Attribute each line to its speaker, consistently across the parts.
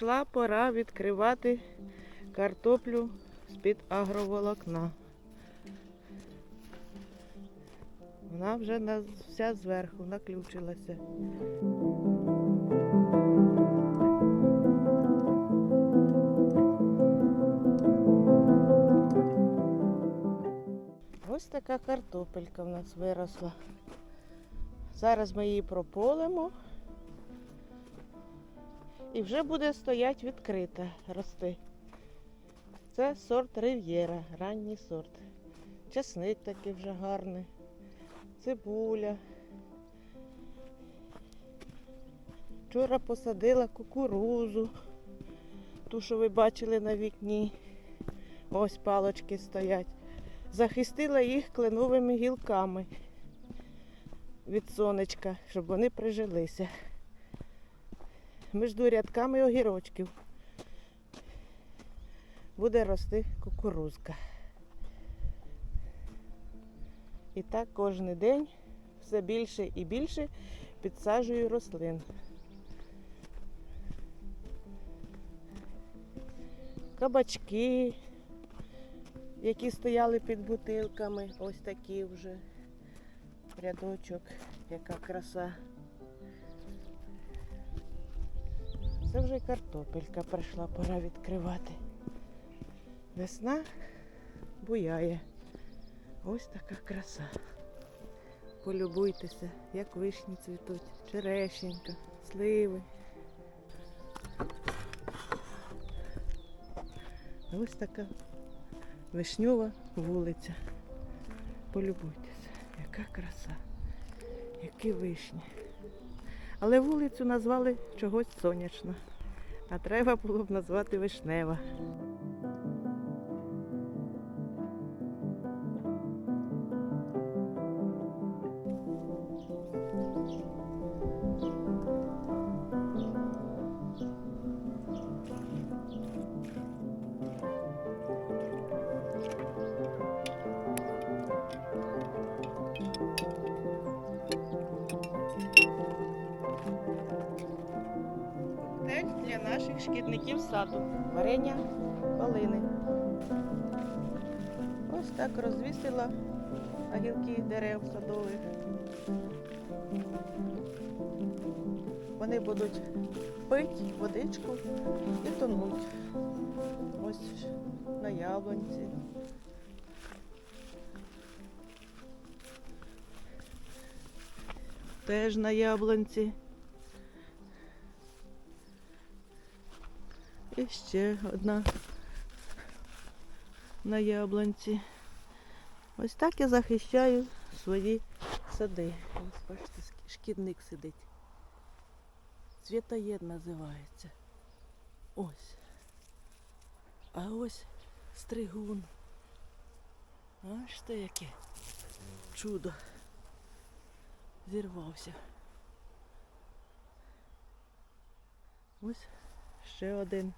Speaker 1: Прийшла пора відкривати картоплю з-під агроволокна. Вона вже вся зверху наключилася. Ось така картопелька в нас виросла. Зараз ми її прополимо і вже буде стояти відкрита, рости. Це сорт Рив'єра, ранній сорт. Часник такий вже гарний, цибуля. Вчора посадила кукурузу, ту, що ви бачили на вікні. Ось палочки стоять. Захистила їх кленовими гілками від сонечка, щоб вони прижилися. Між рядками огірочків буде рости кукурузка. І так кожен день все більше і більше підсаджую рослин. Кабачки, які стояли під бутилками, ось такі вже. Рядочок, яка краса. Це вже картопелька прийшла, пора відкривати. Весна буяє. Ось така краса. Полюбуйтеся, як вишні цвітуть, черешенька, сливи. Ось така вишньова вулиця. Полюбуйтеся, яка краса, які вишні. Але вулицю назвали чогось сонячно, а треба було б назвати вишнева. Для наших шкідників саду. Варення калини. Ось так розвісила на гілки дерев садових. Вони будуть пити водичку і тонуть. Ось на яблунці. Теж на яблунці. І ще одна на яблунці. Ось так я захищаю свої сади. Ось бачите, шкідник сидить. Цвітоєд називається. Ось. А ось стригун. Бачите, яке чудо. Зірвався. Ось ще один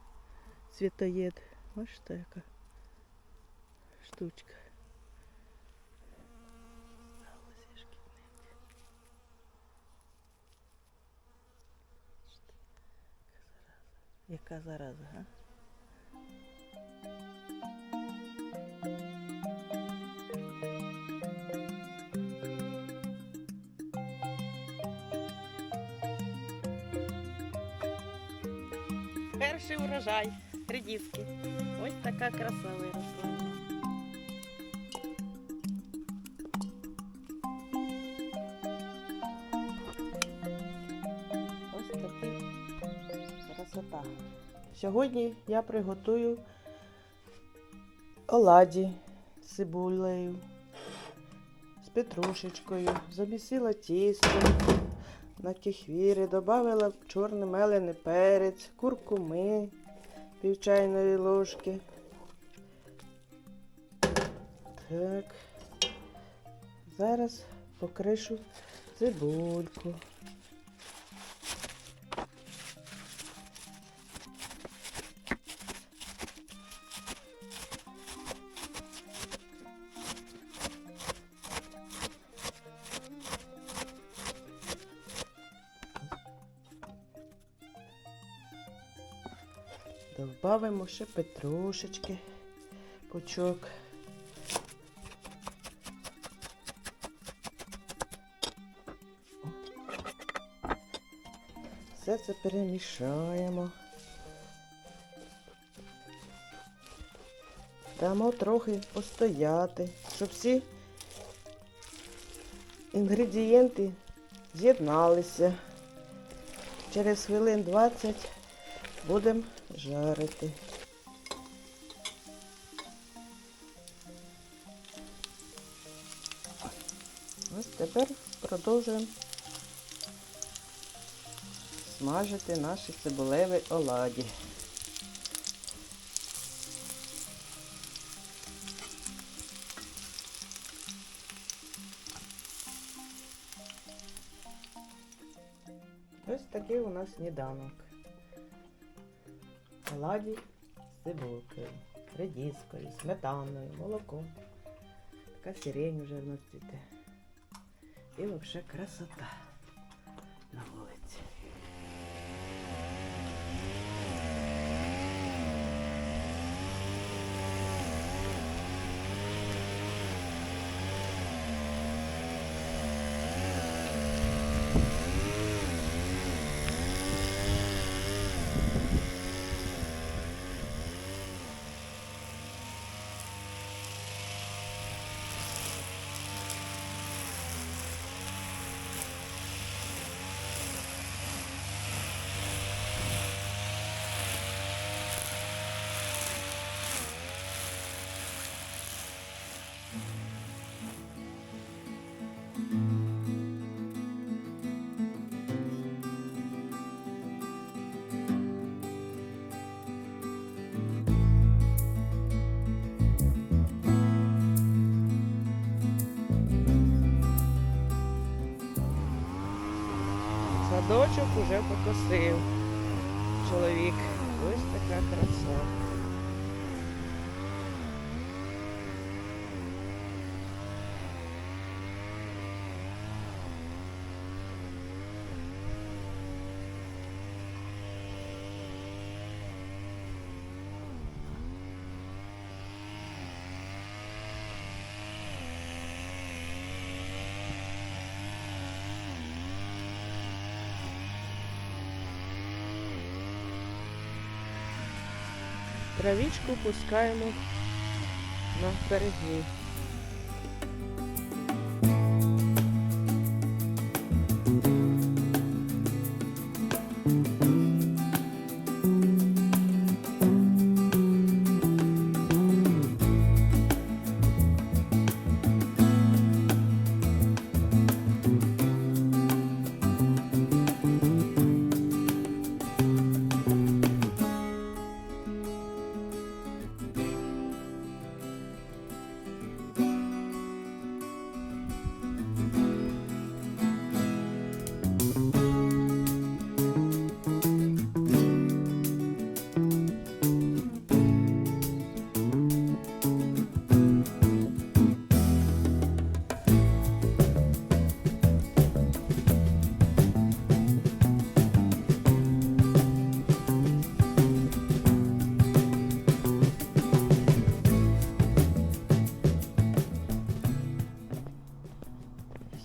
Speaker 1: цвітоєд. Бачите, яка штучка. А ось і шкідник. Яка зараза, га? Перший урожай редиски. Ось така краса виросла. Ось така красота. Сьогодні я приготую оладі з цибулею, з петрушечкою, замісила тісто. На кефірі додала чорний мелений перець, куркуми, пів чайної ложки. Так. Зараз покришу цибульку. Добавимо ще петрушечки, пучок. Все це перемішаємо. Дамо трохи постояти, щоб всі інгредієнти з'єдналися. Через хвилин 20 будемо жарити. Ось тепер продовжуємо смажити наші цибулеві оладі. Ось такий у нас сніданок. Оладі з цибулкою, редіскою, сметаною, молоком. Така сирень вже в нас цвіте. І взагалі красота на вулиці. Садочок уже покосив чоловік. Ось така краса. Травичку пускаємо на берегу.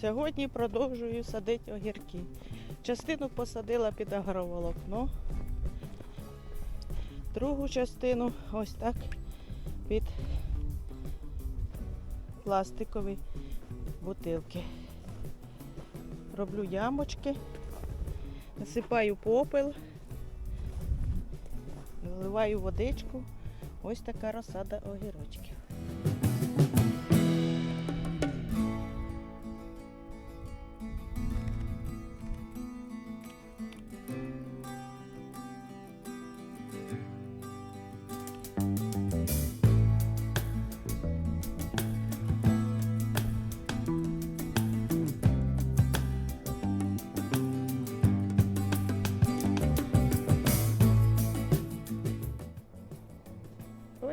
Speaker 1: Сьогодні продовжую садити огірки. Частину посадила під агроволокно, другу частину ось так під пластикові бутилки. Роблю ямочки, насипаю попел, виливаю водичку. Ось така розсада огірочків.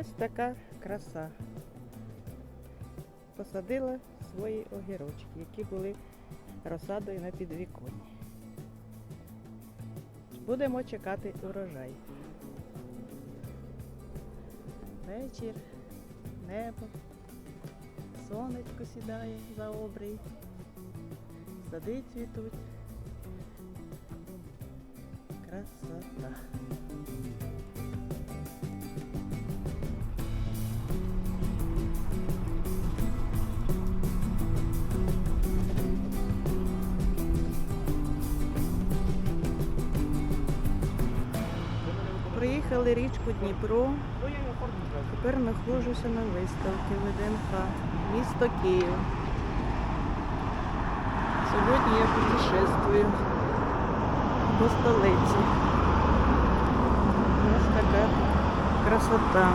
Speaker 1: Ось така краса. Посадила свої огірочки, які були розсадою на підвіконні. Будемо чекати урожай.
Speaker 2: вечір, небо, сонечко сідає за обрій, сади цвітуть. Красота. Приїхали річку Дніпро. Тепер знаходжуся на виставці ВДНХ. Місто Київ. Сьогодні я путешествую по столиці. Ось така красота.